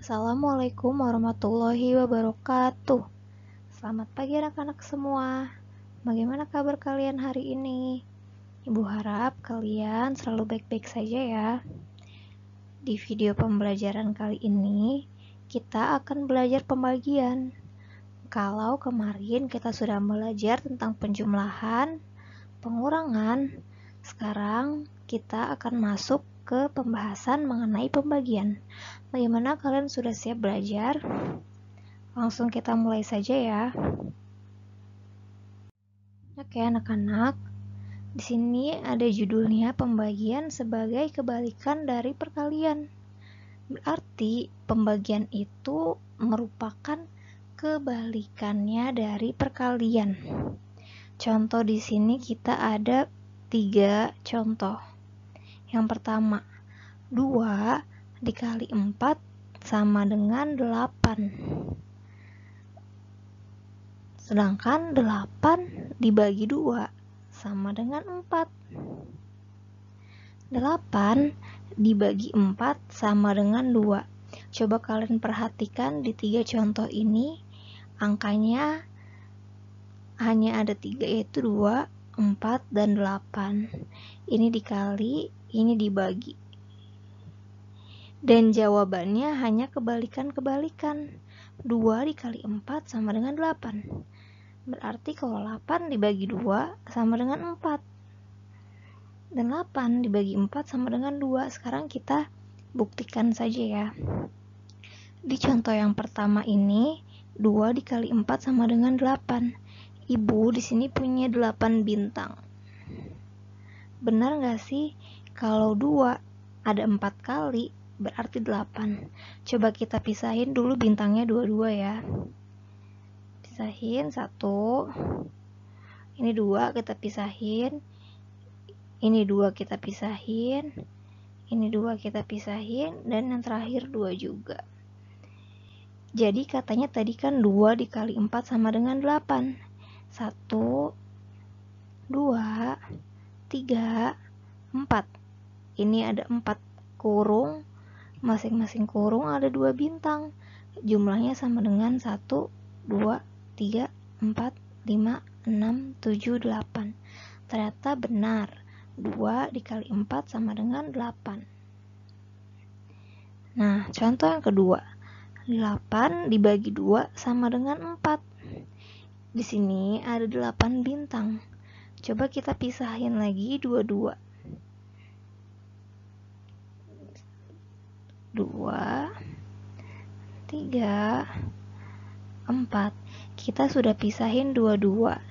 Assalamualaikum warahmatullahi wabarakatuh. Selamat pagi anak-anak semua. Bagaimana kabar kalian hari ini? Ibu harap kalian selalu baik-baik saja ya. Di video pembelajaran kali ini, kita akan belajar pembagian. Kalau kemarin kita sudah belajar tentang penjumlahan, pengurangan, sekarang kita akan masuk ke pembahasan mengenai pembagian. Bagaimana kalian sudah siap belajar? Langsung kita mulai saja ya. Oke anak-anak, di sini ada judulnya pembagian sebagai kebalikan dari perkalian. Berarti pembagian itu merupakan kebalikannya dari perkalian. Contoh di sini kita ada 3 contoh. Yang pertama, 2 dikali 4 sama dengan 8. Sedangkan 8 dibagi 2 sama dengan 4. 8 dibagi 4 sama dengan 2. Coba kalian perhatikan di 3 contoh ini, angkanya hanya ada 3, yaitu 2, 4, dan 8. Ini dikali, ini dibagi. Dan jawabannya hanya kebalikan-kebalikan. 2 dikali 4 sama dengan 8. Berarti kalau 8 dibagi 2 sama dengan 4. Dan 8 dibagi 4 sama dengan 2. Sekarang kita buktikan saja ya. Di contoh yang pertama ini, 2 dikali 4 sama dengan 8. Ibu di sini punya 8 bintang. Benar nggak sih? Kalau 2 ada 4 kali, berarti 8. Coba kita pisahin dulu bintangnya dua-dua ya. Pisahin 1. Ini 2 kita pisahin. Ini 2 kita pisahin. Ini 2 kita pisahin. Dan yang terakhir 2 juga. Jadi katanya tadi kan 2 dikali 4 sama dengan 8. 1, 2, 3, 4. Ini ada 4 kurung. Masing-masing kurung ada 2 bintang. Jumlahnya sama dengan 1, 2, 3, 4, 5, 6, 7, 8. Ternyata benar. 2 dikali 4 sama dengan 8. Nah, contoh yang kedua. 8 dibagi 2 sama dengan 4. Di sini ada 8 bintang. Coba kita pisahin lagi dua-dua. 2, 3, 4. Kita sudah pisahin dua-dua.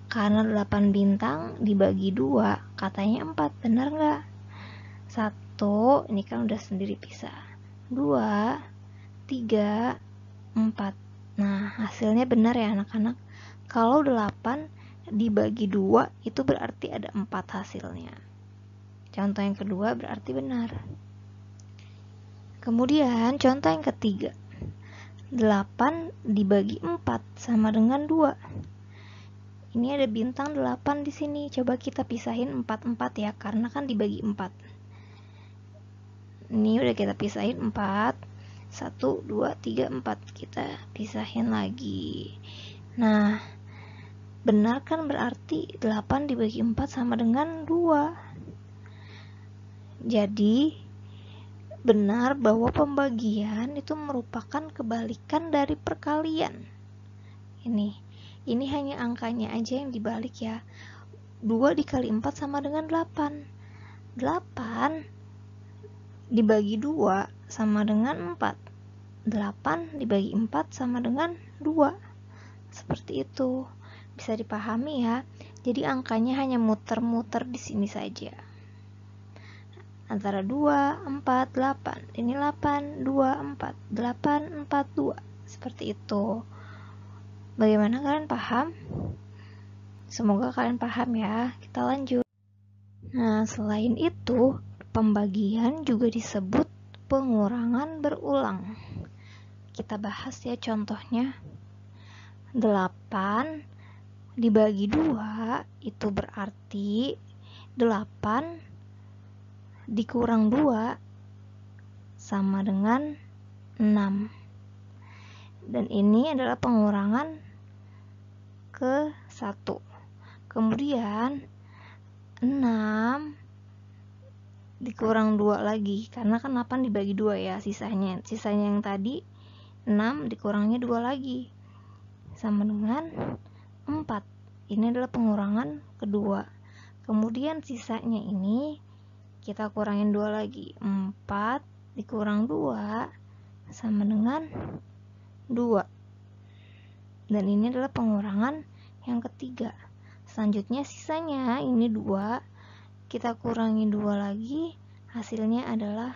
Karena 8 bintang dibagi 2, katanya 4. Benar nggak? 1, ini kan udah sendiri pisah. 2, 3, 4. Nah, hasilnya benar ya anak-anak. Kalau 8 dibagi 2, itu berarti ada 4 hasilnya. Contoh yang kedua berarti benar. Kemudian contoh yang ketiga, 8 dibagi 4 sama dengan 2. Ini ada bintang 8 di sini. Coba kita pisahin 4 ya, karena kan dibagi 4. Ini udah kita pisahin 4. 1, 2, 3, 4. Kita pisahin lagi. Nah, benar kan berarti 8 dibagi 4 sama dengan 2. Jadi benar bahwa pembagian itu merupakan kebalikan dari perkalian. Ini hanya angkanya aja yang dibalik ya. 2 dikali 4 sama dengan 8. 8 dibagi 2 sama dengan 4. 8 dibagi 4 sama dengan 2. Seperti itu. Bisa dipahami ya. Jadi angkanya hanya muter-muter di sini saja. Antara 2, 4, 8. Ini 8, 2, 4. 8, 4, 2. Seperti itu. Bagaimana kalian paham? Semoga kalian paham ya. Kita lanjut. Nah, selain itu, pembagian juga disebut pengurangan berulang. Kita bahas ya contohnya. 8 dibagi 2 itu berarti 8 dikurang 2 sama dengan 6. Dan ini adalah pengurangan ke 1. Kemudian 6 dikurang 2 lagi, karena kan 8 dibagi 2 ya, sisanya yang tadi 6 dikurangnya 2 lagi, sama dengan 4. Ini adalah pengurangan kedua. Kemudian sisanya ini kita kurangin 2 lagi, 4 dikurang 2 sama dengan 2. Dan ini adalah pengurangan yang ketiga. Selanjutnya sisanya ini 2, kita kurangi 2 lagi, hasilnya adalah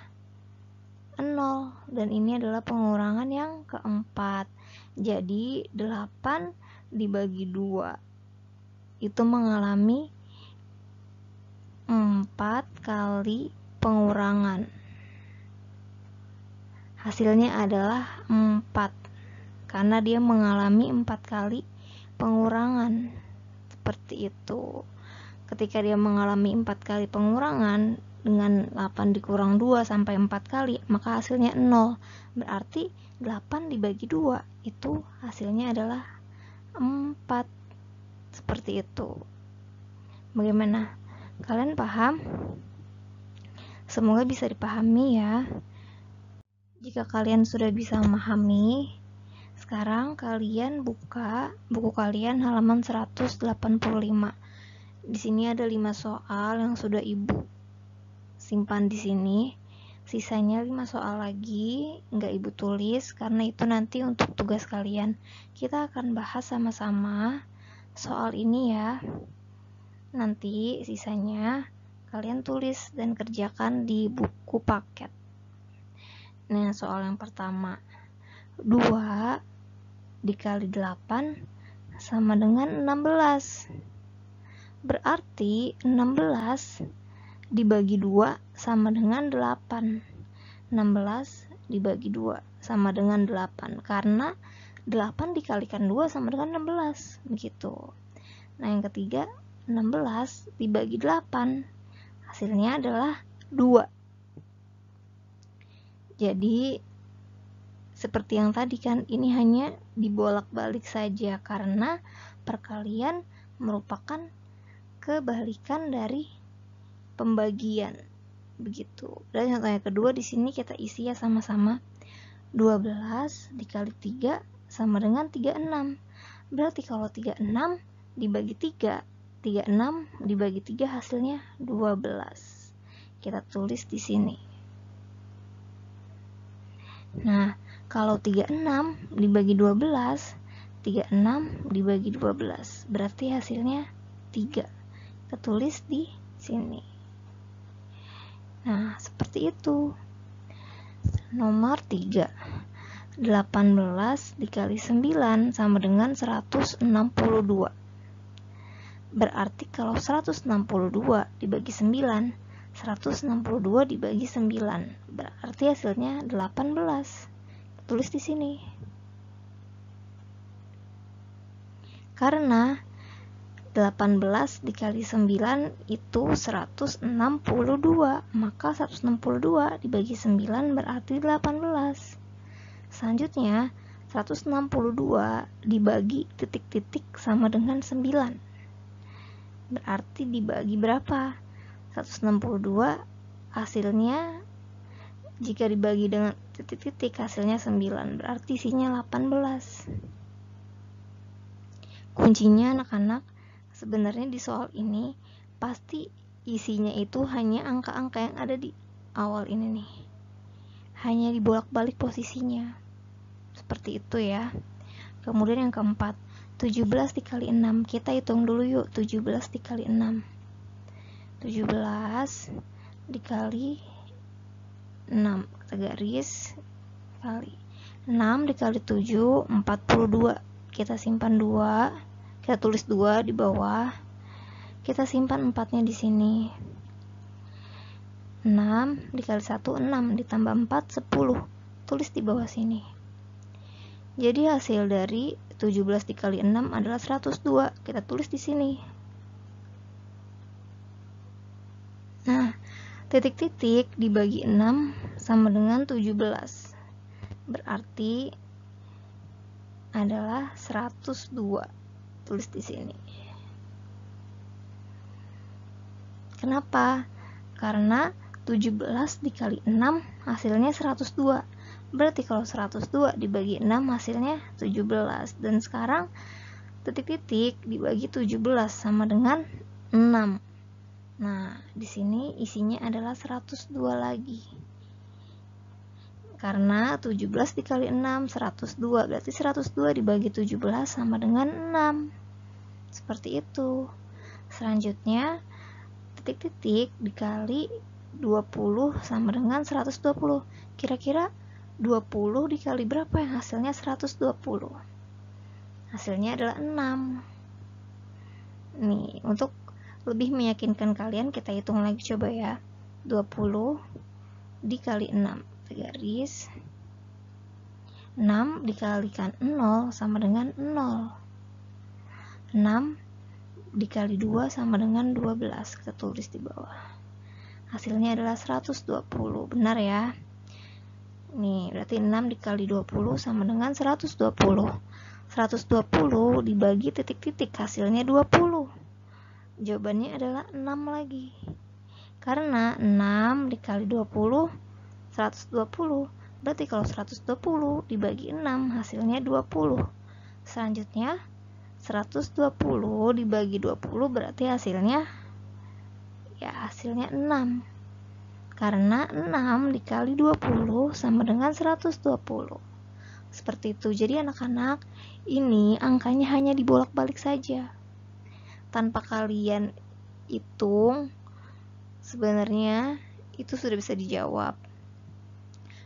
0. Dan ini adalah pengurangan yang keempat. Jadi 8 dibagi 2 itu mengalami 4 kali pengurangan. Hasilnya adalah 4, karena dia mengalami 4 kali pengurangan. Seperti itu. Ketika dia mengalami 4 kali pengurangan, dengan 8 dikurang 2 sampai 4 kali, maka hasilnya 0. Berarti 8 dibagi 2 itu hasilnya adalah 4. Seperti itu. Bagaimana? Kalian paham? Semoga bisa dipahami ya. Jika kalian sudah bisa memahami, sekarang kalian buka buku kalian halaman 185. Di sini ada 5 soal yang sudah Ibu simpan di sini. Sisanya 5 soal lagi nggak Ibu tulis karena itu nanti untuk tugas kalian. Kita akan bahas sama-sama soal ini ya. Nanti sisanya kalian tulis dan kerjakan di buku paket. Nah, soal yang pertama, 2 dikali 8 sama dengan 16. Berarti 16 dibagi 2 sama dengan 8. 16 dibagi 2 sama dengan 8, karena 8 dikalikan 2 sama dengan 16, begitu. Nah, yang ketiga, 16 dibagi 8, hasilnya adalah 2. Jadi seperti yang tadi kan, ini hanya dibolak-balik saja karena perkalian merupakan kebalikan dari pembagian, begitu. Dan contoh yang kedua di sini kita isi ya sama-sama. 12 dikali 3 sama dengan 36. Berarti kalau 36 dibagi 3, 36 dibagi 3 hasilnya 12. Kita tulis di sini. Nah, kalau 36 dibagi 12, 36 dibagi 12, berarti hasilnya 3. Kita tulis di sini. Nah, seperti itu. Nomor 3. 18 dikali 9 sama dengan 162. Berarti kalau 162 dibagi 9, 162 dibagi 9, berarti hasilnya 18. Tulis di sini. Karena 18 dikali 9 itu 162, maka 162 dibagi 9 berarti 18. Selanjutnya 162 dibagi titik-titik sama dengan 9, berarti dibagi berapa? 162 hasilnya jika dibagi dengan titik-titik hasilnya 9, berarti isinya 18. Kuncinya anak-anak, sebenarnya di soal ini pasti isinya itu hanya angka-angka yang ada di awal ini nih, hanya dibolak-balik posisinya, seperti itu ya. Kemudian yang keempat, 17 dikali 6, kita hitung dulu yuk. 17 dikali 6, 17 dikali 6, kita garis kali 6 dikali 7, 42. Kita simpan 2, kita tulis 2 di bawah, kita simpan 4-nya di sini. 6 dikali 1, 6 ditambah 4, 10, tulis di bawah sini. Jadi hasil dari 17 dikali 6 adalah 102, kita tulis di sini. Nah, titik-titik dibagi 6 sama dengan 17. berarti adalah 102. Tulis di sini. Kenapa? Karena 17 dikali 6 hasilnya 102. Berarti kalau 102 dibagi 6 hasilnya 17. Dan sekarang titik-titik dibagi 17 sama dengan 6. Nah, di sini isinya adalah 102 lagi. Karena 17 dikali 6 102, berarti 102 dibagi 17 sama dengan 6. Seperti itu. Selanjutnya titik-titik dikali 20 sama dengan 120. Kira-kira 20 dikali berapa yang hasilnya 120? Hasilnya adalah 6. Nih, untuk lebih meyakinkan kalian kita hitung lagi coba ya. 20 dikali 6 garis 6 dikalikan 0 sama dengan 0. 6 dikali 2 sama dengan 12. Kita tulis di bawah. Hasilnya adalah 120. Benar ya? Nih, berarti 6 dikali 20 sama dengan 120. 120 dibagi titik-titik hasilnya 20. Jawabannya adalah 6 lagi. Karena 6 dikali 20 120. Berarti kalau 120 dibagi 6 hasilnya 20. Selanjutnya 120 dibagi 20 berarti hasilnya 6. Karena 6 dikali 20 sama dengan 120. Seperti itu. Jadi anak-anak, ini angkanya hanya dibolak-balik saja. Tanpa kalian hitung, sebenarnya itu sudah bisa dijawab.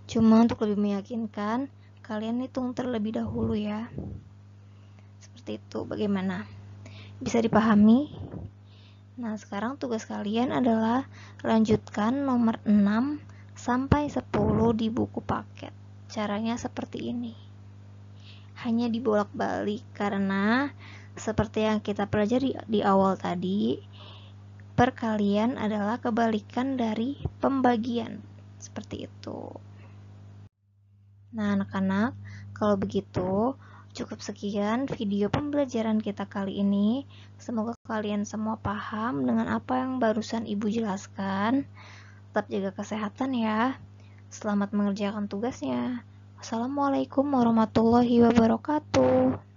Cuma untuk lebih meyakinkan, kalian hitung terlebih dahulu ya. Seperti itu. Bagaimana? Bisa dipahami? Nah, sekarang tugas kalian adalah lanjutkan nomor 6 sampai 10 di buku paket. Caranya seperti ini. Hanya dibolak-balik karena seperti yang kita pelajari di awal tadi, perkalian adalah kebalikan dari pembagian. Seperti itu. Nah, anak-anak, kalau begitu cukup sekian video pembelajaran kita kali ini. Semoga kalian semua paham dengan apa yang barusan Ibu jelaskan. Tetap jaga kesehatan ya. Selamat mengerjakan tugasnya. Wassalamualaikum warahmatullahi wabarakatuh.